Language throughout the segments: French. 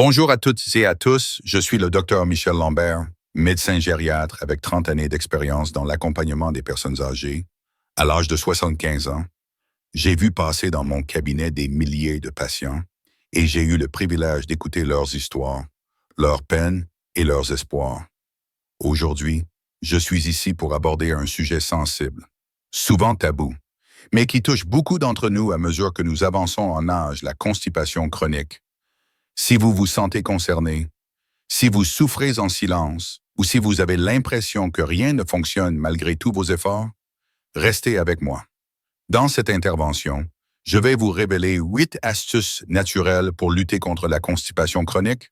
Bonjour à toutes et à tous, je suis le docteur Michel Lambert, médecin gériatre avec 30 années d'expérience dans l'accompagnement des personnes âgées. À l'âge de 75 ans, j'ai vu passer dans mon cabinet des milliers de patients et j'ai eu le privilège d'écouter leurs histoires, leurs peines et leurs espoirs. Aujourd'hui, je suis ici pour aborder un sujet sensible, souvent tabou, mais qui touche beaucoup d'entre nous à mesure que nous avançons en âge, la constipation chronique. Si vous vous sentez concerné, si vous souffrez en silence ou si vous avez l'impression que rien ne fonctionne malgré tous vos efforts, restez avec moi. Dans cette intervention, je vais vous révéler 8 astuces naturelles pour lutter contre la constipation chronique,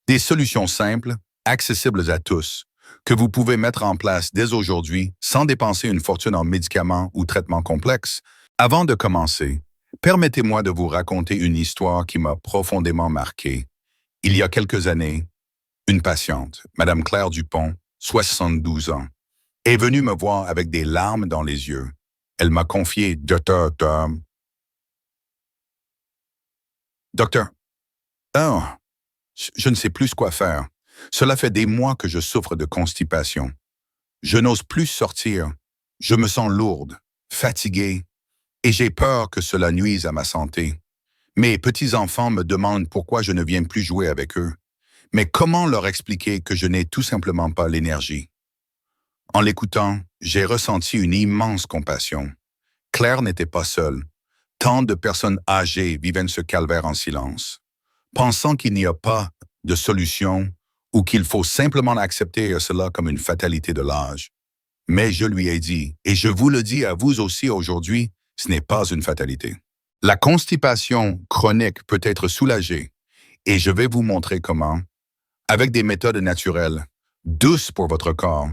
des solutions simples, accessibles à tous, que vous pouvez mettre en place dès aujourd'hui sans dépenser une fortune en médicaments ou traitements complexes. Avant de commencer, permettez-moi de vous raconter une histoire qui m'a profondément marqué. Il y a quelques années, une patiente, Madame Claire Dupont, 72 ans, est venue me voir avec des larmes dans les yeux. Elle m'a confié, Docteur, oh, je ne sais plus quoi faire. Cela fait des mois que je souffre de constipation. Je n'ose plus sortir. Je me sens lourde, fatiguée, et j'ai peur que cela nuise à ma santé. Mes petits-enfants me demandent pourquoi je ne viens plus jouer avec eux. Mais comment leur expliquer que je n'ai tout simplement pas l'énergie? En l'écoutant, j'ai ressenti une immense compassion. Claire n'était pas seule. Tant de personnes âgées vivaient ce calvaire en silence, pensant qu'il n'y a pas de solution ou qu'il faut simplement accepter cela comme une fatalité de l'âge. Mais je lui ai dit, et je vous le dis à vous aussi aujourd'hui, ce n'est pas une fatalité. La constipation chronique peut être soulagée, et je vais vous montrer comment, avec des méthodes naturelles, douces pour votre corps,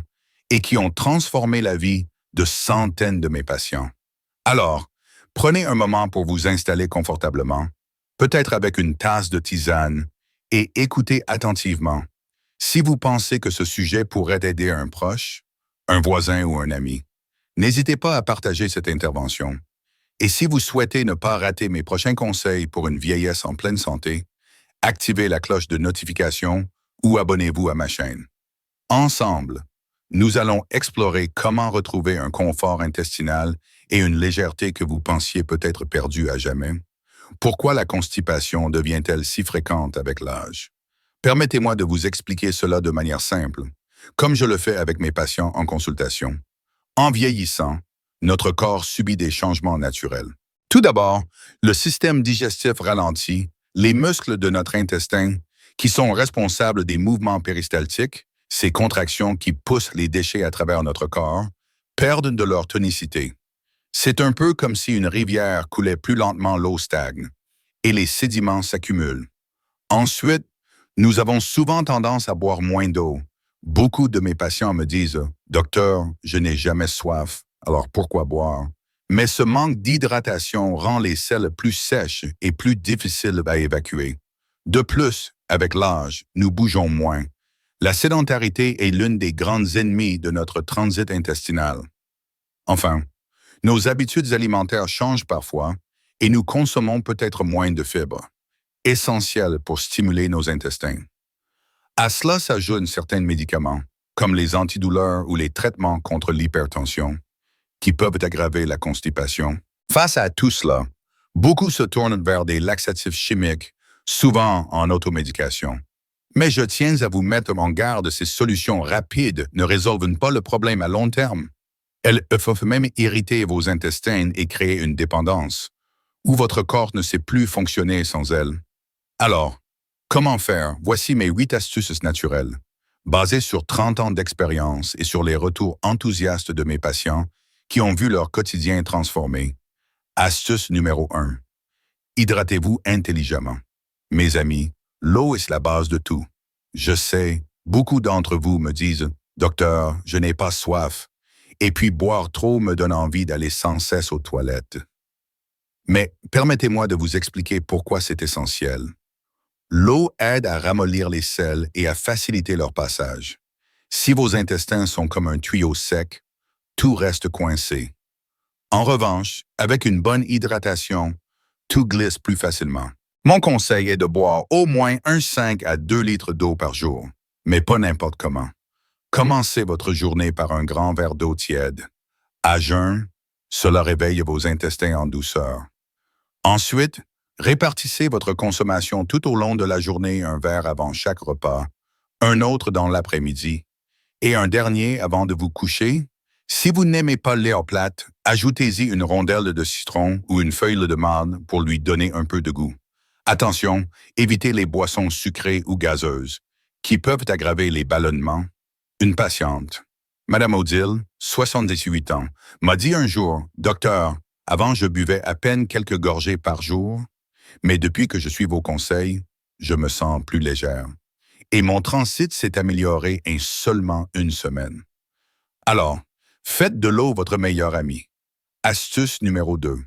et qui ont transformé la vie de centaines de mes patients. Alors, prenez un moment pour vous installer confortablement, peut-être avec une tasse de tisane, et écoutez attentivement. Si vous pensez que ce sujet pourrait aider un proche, un voisin ou un ami, n'hésitez pas à partager cette intervention. Et si vous souhaitez ne pas rater mes prochains conseils pour une vieillesse en pleine santé, activez la cloche de notification ou abonnez-vous à ma chaîne. Ensemble, nous allons explorer comment retrouver un confort intestinal et une légèreté que vous pensiez peut-être perdue à jamais. Pourquoi la constipation devient-elle si fréquente avec l'âge? Permettez-moi de vous expliquer cela de manière simple, comme je le fais avec mes patients en consultation. En vieillissant, notre corps subit des changements naturels. Tout d'abord, le système digestif ralentit, les muscles de notre intestin, qui sont responsables des mouvements péristaltiques, ces contractions qui poussent les déchets à travers notre corps, perdent de leur tonicité. C'est un peu comme si une rivière coulait plus lentement, l'eau stagne, et les sédiments s'accumulent. Ensuite, nous avons souvent tendance à boire moins d'eau. Beaucoup de mes patients me disent « Docteur, je n'ai jamais soif, alors pourquoi boire ?» Mais ce manque d'hydratation rend les selles plus sèches et plus difficiles à évacuer. De plus, avec l'âge, nous bougeons moins. La sédentarité est l'une des grandes ennemies de notre transit intestinal. Enfin, nos habitudes alimentaires changent parfois et nous consommons peut-être moins de fibres, essentielles pour stimuler nos intestins. À cela s'ajoutent certains médicaments, comme les antidouleurs ou les traitements contre l'hypertension, qui peuvent aggraver la constipation. Face à tout cela, beaucoup se tournent vers des laxatifs chimiques, souvent en automédication. Mais je tiens à vous mettre en garde, ces solutions rapides ne résolvent pas le problème à long terme. Elles peuvent même irriter vos intestins et créer une dépendance, où votre corps ne sait plus fonctionner sans elles. Alors, comment faire? Voici mes 8 astuces naturelles, basées sur 30 ans d'expérience et sur les retours enthousiastes de mes patients qui ont vu leur quotidien transformé. Astuce numéro 1. Hydratez-vous intelligemment. Mes amis, l'eau est la base de tout. Je sais, beaucoup d'entre vous me disent « Docteur, je n'ai pas soif », et puis boire trop me donne envie d'aller sans cesse aux toilettes. Mais permettez-moi de vous expliquer pourquoi c'est essentiel. L'eau aide à ramollir les selles et à faciliter leur passage. Si vos intestins sont comme un tuyau sec, tout reste coincé. En revanche, avec une bonne hydratation, tout glisse plus facilement. Mon conseil est de boire au moins 5 à 2 litres d'eau par jour, mais pas n'importe comment. Commencez votre journée par un grand verre d'eau tiède. À jeun, cela réveille vos intestins en douceur. Ensuite, répartissez votre consommation tout au long de la journée, un verre avant chaque repas, un autre dans l'après-midi et un dernier avant de vous coucher. Si vous n'aimez pas le lait en plate, ajoutez-y une rondelle de citron ou une feuille de marne pour lui donner un peu de goût. Attention, évitez les boissons sucrées ou gazeuses, qui peuvent aggraver les ballonnements. Une patiente, Madame Odile, 78 ans, m'a dit un jour, « Docteur, avant je buvais à peine quelques gorgées par jour, mais depuis que je suis vos conseils, je me sens plus légère. Et mon transit s'est amélioré en seulement une semaine. » Alors, faites de l'eau votre meilleur ami. Astuce numéro 2.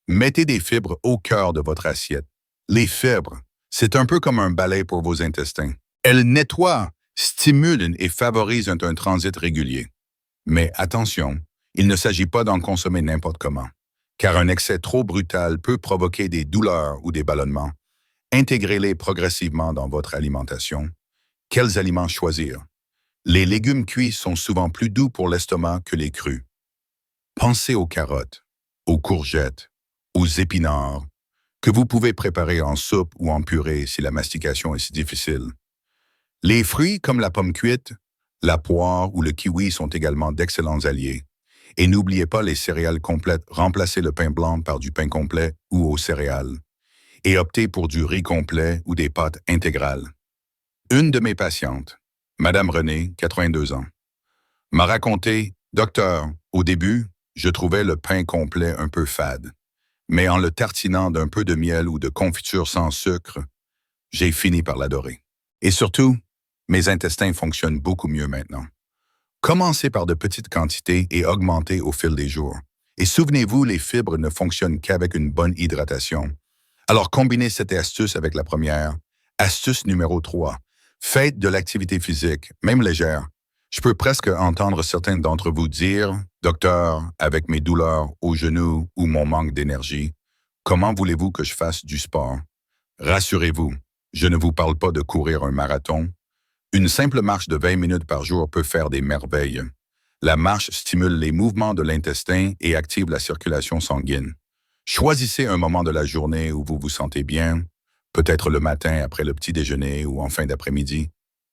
Mettez des fibres au cœur de votre assiette. Les fibres, c'est un peu comme un balai pour vos intestins. Elles nettoient, stimulent et favorisent un transit régulier. Mais attention, il ne s'agit pas d'en consommer n'importe comment, car un excès trop brutal peut provoquer des douleurs ou des ballonnements. Intégrez-les progressivement dans votre alimentation. Quels aliments choisir? Les légumes cuits sont souvent plus doux pour l'estomac que les crus. Pensez aux carottes, aux courgettes, aux épinards, que vous pouvez préparer en soupe ou en purée si la mastication est si difficile. Les fruits comme la pomme cuite, la poire ou le kiwi sont également d'excellents alliés. Et n'oubliez pas les céréales complètes, remplacez le pain blanc par du pain complet ou aux céréales. Et optez pour du riz complet ou des pâtes intégrales. Une de mes patientes, Madame Renée, 82 ans, m'a raconté, « Docteur, au début, je trouvais le pain complet un peu fade. Mais en le tartinant d'un peu de miel ou de confiture sans sucre, j'ai fini par l'adorer. Et surtout, mes intestins fonctionnent beaucoup mieux maintenant. » Commencez par de petites quantités et augmentez au fil des jours. Et souvenez-vous, les fibres ne fonctionnent qu'avec une bonne hydratation. Alors combinez cette astuce avec la première. Astuce numéro 3. Faites de l'activité physique, même légère. Je peux presque entendre certains d'entre vous dire, « Docteur, avec mes douleurs aux genoux ou mon manque d'énergie, comment voulez-vous que je fasse du sport? » Rassurez-vous, je ne vous parle pas de courir un marathon. Une simple marche de 20 minutes par jour peut faire des merveilles. La marche stimule les mouvements de l'intestin et active la circulation sanguine. Choisissez un moment de la journée où vous vous sentez bien, peut-être le matin après le petit déjeuner ou en fin d'après-midi.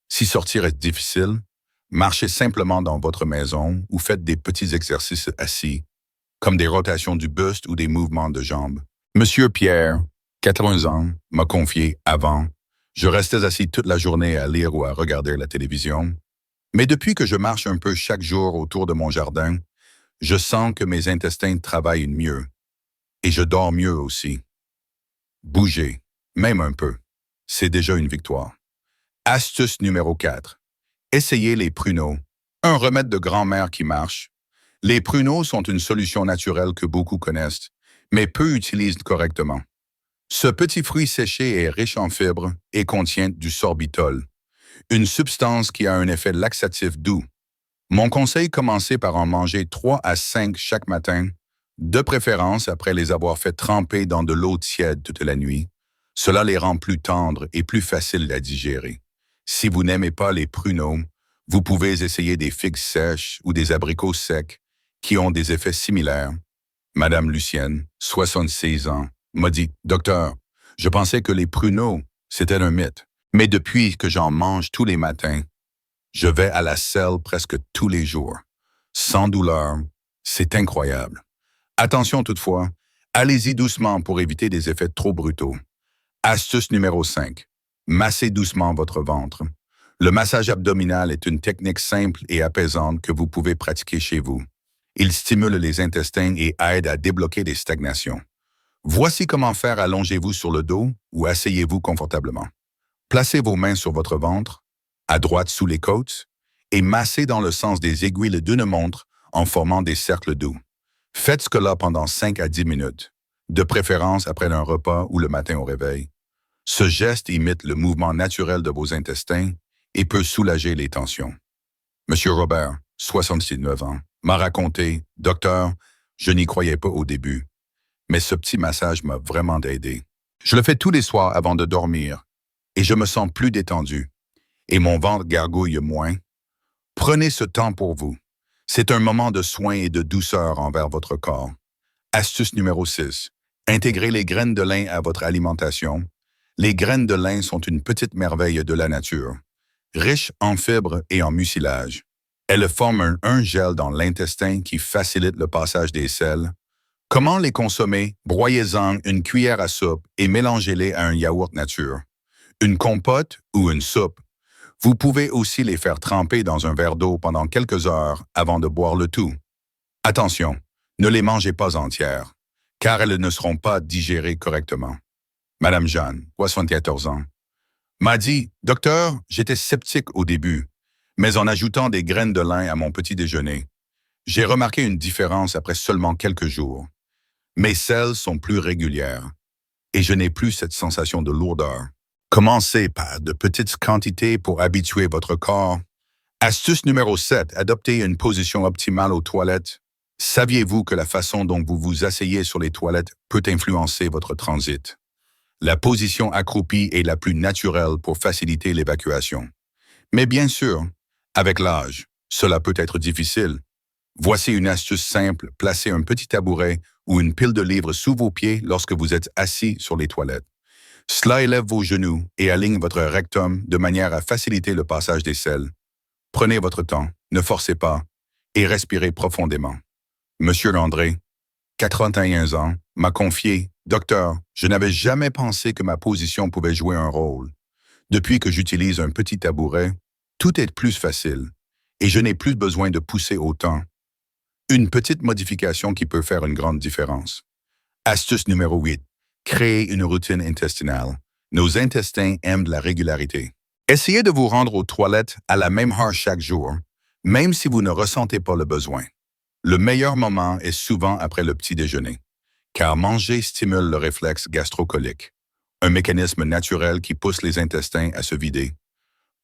Si sortir est difficile, marchez simplement dans votre maison ou faites des petits exercices assis, comme des rotations du buste ou des mouvements de jambes. Monsieur Pierre, 80 ans, m'a confié avant, je restais assis toute la journée à lire ou à regarder la télévision. Mais depuis que je marche un peu chaque jour autour de mon jardin, je sens que mes intestins travaillent mieux. Et je dors mieux aussi. Bougez, même un peu. C'est déjà une victoire. Astuce numéro 4. Essayez les pruneaux. Un remède de grand-mère qui marche. Les pruneaux sont une solution naturelle que beaucoup connaissent, mais peu utilisent correctement. Ce petit fruit séché est riche en fibres et contient du sorbitol, une substance qui a un effet laxatif doux. Mon conseil, commencez par en manger 3 à 5 chaque matin, de préférence après les avoir fait tremper dans de l'eau tiède toute la nuit. Cela les rend plus tendres et plus faciles à digérer. Si vous n'aimez pas les pruneaux, vous pouvez essayer des figues sèches ou des abricots secs qui ont des effets similaires. Madame Lucienne, 66 ans, m'a dit, « Docteur, je pensais que les pruneaux, c'était un mythe. Mais depuis que j'en mange tous les matins, je vais à la selle presque tous les jours. Sans douleur, c'est incroyable. » Attention toutefois, allez-y doucement pour éviter des effets trop brutaux. Astuce numéro 5. Massez doucement votre ventre. Le massage abdominal est une technique simple et apaisante que vous pouvez pratiquer chez vous. Il stimule les intestins et aide à débloquer des stagnations. Voici comment faire. Allongez-vous sur le dos ou asseyez-vous confortablement. Placez vos mains sur votre ventre, à droite sous les côtes, et massez dans le sens des aiguilles d'une montre en formant des cercles doux. Faites cela pendant 5 à 10 minutes, de préférence après un repas ou le matin au réveil. Ce geste imite le mouvement naturel de vos intestins et peut soulager les tensions. Monsieur Robert, 69 ans, m'a raconté, « Docteur, je n'y croyais pas au début, mais ce petit massage m'a vraiment aidé. Je le fais tous les soirs avant de dormir et je me sens plus détendu et mon ventre gargouille moins. Prenez ce temps pour vous. C'est un moment de soin et de douceur envers votre corps. Astuce numéro 6. Intégrez les graines de lin à votre alimentation. Les graines de lin sont une petite merveille de la nature, riches en fibres et en mucilage. Elles forment un gel dans l'intestin qui facilite le passage des sels. Comment les consommer? Broyez-en une cuillère à soupe et mélangez-les à un yaourt nature, une compote ou une soupe. Vous pouvez aussi les faire tremper dans un verre d'eau pendant quelques heures avant de boire le tout. Attention, ne les mangez pas entières, car elles ne seront pas digérées correctement. Madame Jeanne, 74 ans, m'a dit « Docteur, j'étais sceptique au début, mais en ajoutant des graines de lin à mon petit déjeuner, j'ai remarqué une différence après seulement quelques jours. Mes selles sont plus régulières et je n'ai plus cette sensation de lourdeur. » Commencez par de petites quantités pour habituer votre corps. Astuce numéro 7. Adoptez une position optimale aux toilettes. Saviez-vous que la façon dont vous vous asseyez sur les toilettes peut influencer votre transit? La position accroupie est la plus naturelle pour faciliter l'évacuation. Mais bien sûr, avec l'âge, cela peut être difficile. Voici une astuce simple, placez un petit tabouret ou une pile de livres sous vos pieds lorsque vous êtes assis sur les toilettes. Cela élève vos genoux et aligne votre rectum de manière à faciliter le passage des selles. Prenez votre temps, ne forcez pas, et respirez profondément. Monsieur Landré, 81 ans, m'a confié « Docteur, je n'avais jamais pensé que ma position pouvait jouer un rôle. Depuis que j'utilise un petit tabouret, tout est plus facile, et je n'ai plus besoin de pousser autant. Une petite modification qui peut faire une grande différence. » Astuce numéro 8. Créez une routine intestinale. Nos intestins aiment la régularité. Essayez de vous rendre aux toilettes à la même heure chaque jour, même si vous ne ressentez pas le besoin. Le meilleur moment est souvent après le petit déjeuner, car manger stimule le réflexe gastrocolique, un mécanisme naturel qui pousse les intestins à se vider.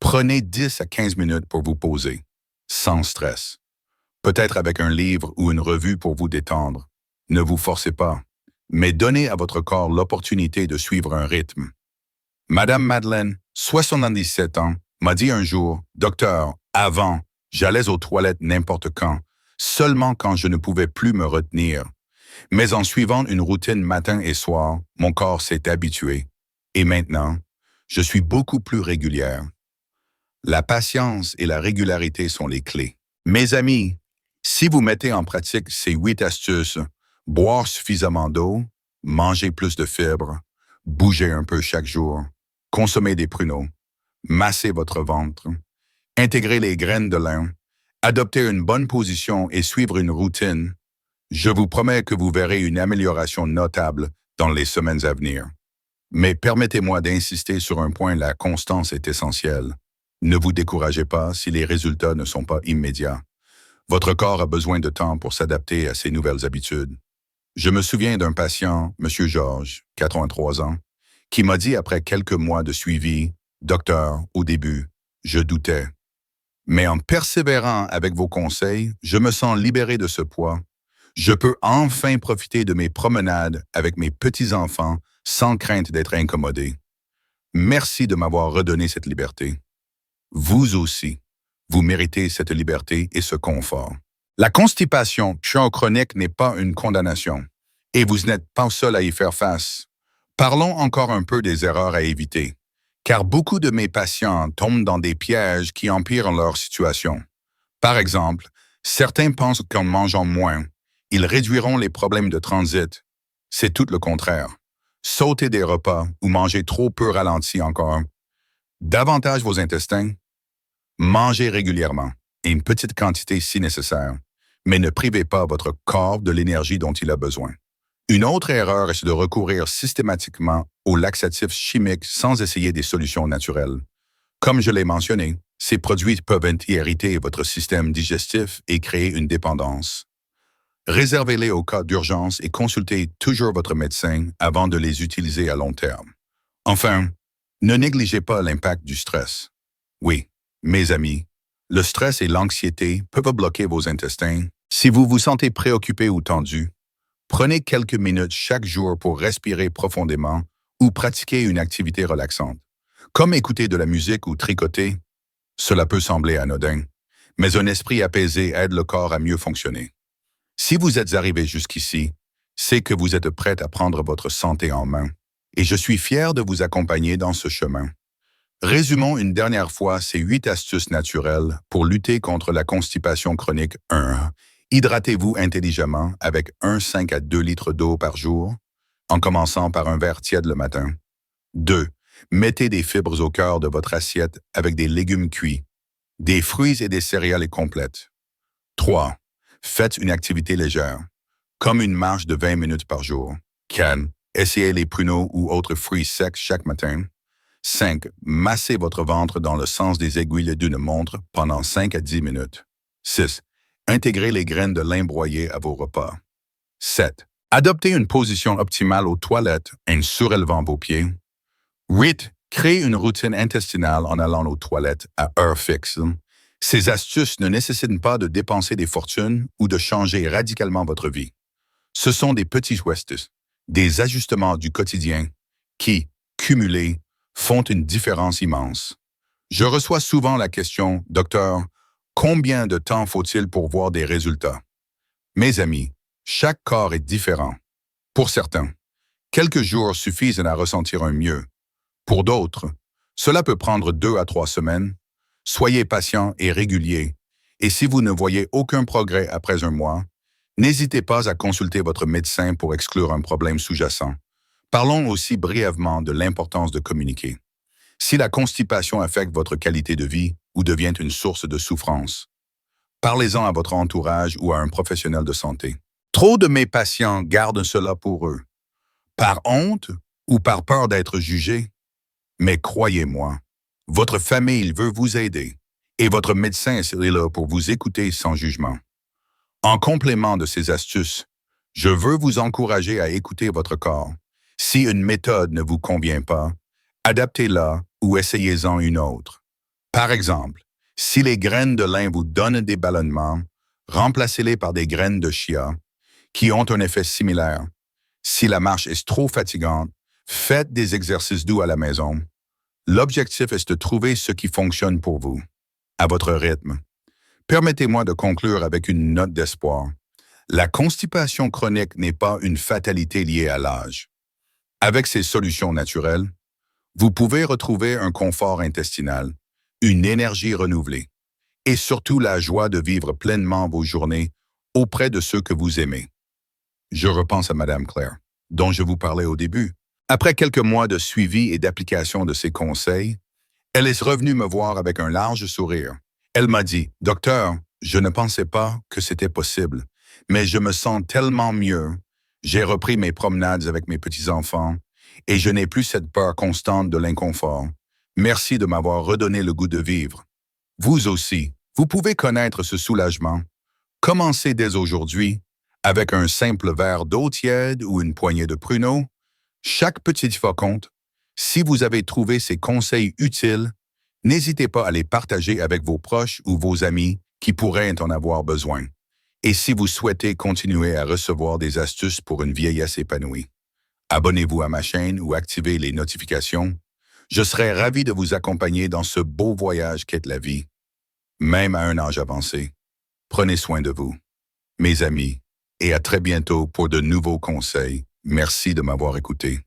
Prenez 10 à 15 minutes pour vous poser, sans stress. Peut-être avec un livre ou une revue pour vous détendre. Ne vous forcez pas, mais donnez à votre corps l'opportunité de suivre un rythme. Madame Madeleine, 77 ans, m'a dit un jour, « Docteur, avant, j'allais aux toilettes n'importe quand, seulement quand je ne pouvais plus me retenir. Mais en suivant une routine matin et soir, mon corps s'est habitué. Et maintenant, je suis beaucoup plus régulière. » La patience et la régularité sont les clés. Mes amis, si vous mettez en pratique ces 8 astuces, boire suffisamment d'eau, manger plus de fibres, bouger un peu chaque jour, consommer des pruneaux, masser votre ventre, intégrer les graines de lin, adopter une bonne position et suivre une routine, je vous promets que vous verrez une amélioration notable dans les semaines à venir. Mais permettez-moi d'insister sur un point, la constance est essentielle. Ne vous découragez pas si les résultats ne sont pas immédiats. Votre corps a besoin de temps pour s'adapter à ces nouvelles habitudes. Je me souviens d'un patient, M. Georges, 83 ans, qui m'a dit après quelques mois de suivi, « Docteur, au début, je doutais. Mais en persévérant avec vos conseils, je me sens libéré de ce poids. Je peux enfin profiter de mes promenades avec mes petits-enfants sans crainte d'être incommodé. Merci de m'avoir redonné cette liberté. Vous aussi, vous méritez cette liberté et ce confort. » La constipation chronique n'est pas une condamnation, et vous n'êtes pas seul à y faire face. Parlons encore un peu des erreurs à éviter, car beaucoup de mes patients tombent dans des pièges qui empirent leur situation. Par exemple, certains pensent qu'en mangeant moins, ils réduiront les problèmes de transit. C'est tout le contraire. Sautez des repas ou mangez trop peu ralenti encore. Davantage vos intestins. Mangez régulièrement, et une petite quantité si nécessaire, mais ne privez pas votre corps de l'énergie dont il a besoin. Une autre erreur est de recourir systématiquement aux laxatifs chimiques sans essayer des solutions naturelles. Comme je l'ai mentionné, ces produits peuvent irriter votre système digestif et créer une dépendance. Réservez-les au cas d'urgence et consultez toujours votre médecin avant de les utiliser à long terme. Enfin, ne négligez pas l'impact du stress. Oui, mes amis, le stress et l'anxiété peuvent bloquer vos intestins. Si vous vous sentez préoccupé ou tendu, prenez quelques minutes chaque jour pour respirer profondément ou pratiquer une activité relaxante. Comme écouter de la musique ou tricoter, cela peut sembler anodin, mais un esprit apaisé aide le corps à mieux fonctionner. Si vous êtes arrivé jusqu'ici, c'est que vous êtes prêt à prendre votre santé en main, et je suis fier de vous accompagner dans ce chemin. Résumons une dernière fois ces 8 astuces naturelles pour lutter contre la constipation chronique. 1. Hydratez-vous intelligemment avec 1,5 à 2 litres d'eau par jour, en commençant par un verre tiède le matin. 2. Mettez des fibres au cœur de votre assiette avec des légumes cuits, des fruits et des céréales complètes. 3. Faites une activité légère, comme une marche de 20 minutes par jour. 4. Essayez les pruneaux ou autres fruits secs chaque matin. 5. Massez votre ventre dans le sens des aiguilles d'une montre pendant 5 à 10 minutes. 6. Intégrez les graines de lin broyées à vos repas. 7. Adoptez une position optimale aux toilettes en surélevant vos pieds. 8. Créez une routine intestinale en allant aux toilettes à heure fixe. Ces astuces ne nécessitent pas de dépenser des fortunes ou de changer radicalement votre vie. Ce sont des petits gestes, des ajustements du quotidien qui, cumulés, font une différence immense. Je reçois souvent la question, Docteur, combien de temps faut-il pour voir des résultats? Mes amis, chaque corps est différent. Pour certains, quelques jours suffisent à ressentir un mieux. Pour d'autres, cela peut prendre 2 à 3 semaines. Soyez patient et régulier, et si vous ne voyez aucun progrès après un mois, n'hésitez pas à consulter votre médecin pour exclure un problème sous-jacent. Parlons aussi brièvement de l'importance de communiquer. Si la constipation affecte votre qualité de vie ou devient une source de souffrance, parlez-en à votre entourage ou à un professionnel de santé. Trop de mes patients gardent cela pour eux, par honte ou par peur d'être jugés. Mais croyez-moi, votre famille veut vous aider et votre médecin est là pour vous écouter sans jugement. En complément de ces astuces, je veux vous encourager à écouter votre corps. Si une méthode ne vous convient pas, adaptez-la ou essayez-en une autre. Par exemple, si les graines de lin vous donnent des ballonnements, remplacez-les par des graines de chia qui ont un effet similaire. Si la marche est trop fatigante, faites des exercices doux à la maison. L'objectif est de trouver ce qui fonctionne pour vous, à votre rythme. Permettez-moi de conclure avec une note d'espoir. La constipation chronique n'est pas une fatalité liée à l'âge. Avec ces solutions naturelles, vous pouvez retrouver un confort intestinal, une énergie renouvelée et surtout la joie de vivre pleinement vos journées auprès de ceux que vous aimez. Je repense à Madame Claire, dont je vous parlais au début. Après quelques mois de suivi et d'application de ses conseils, elle est revenue me voir avec un large sourire. Elle m'a dit, « Docteur, je ne pensais pas que c'était possible, mais je me sens tellement mieux. J'ai repris mes promenades avec mes petits-enfants et je n'ai plus cette peur constante de l'inconfort. Merci de m'avoir redonné le goût de vivre. » Vous aussi, vous pouvez connaître ce soulagement. Commencez dès aujourd'hui avec un simple verre d'eau tiède ou une poignée de pruneaux. Chaque petite fois compte. Si vous avez trouvé ces conseils utiles, n'hésitez pas à les partager avec vos proches ou vos amis qui pourraient en avoir besoin. Et si vous souhaitez continuer à recevoir des astuces pour une vieillesse épanouie, abonnez-vous à ma chaîne ou activez les notifications. Je serai ravi de vous accompagner dans ce beau voyage qu'est la vie, même à un âge avancé. Prenez soin de vous, mes amis, et à très bientôt pour de nouveaux conseils. Merci de m'avoir écouté.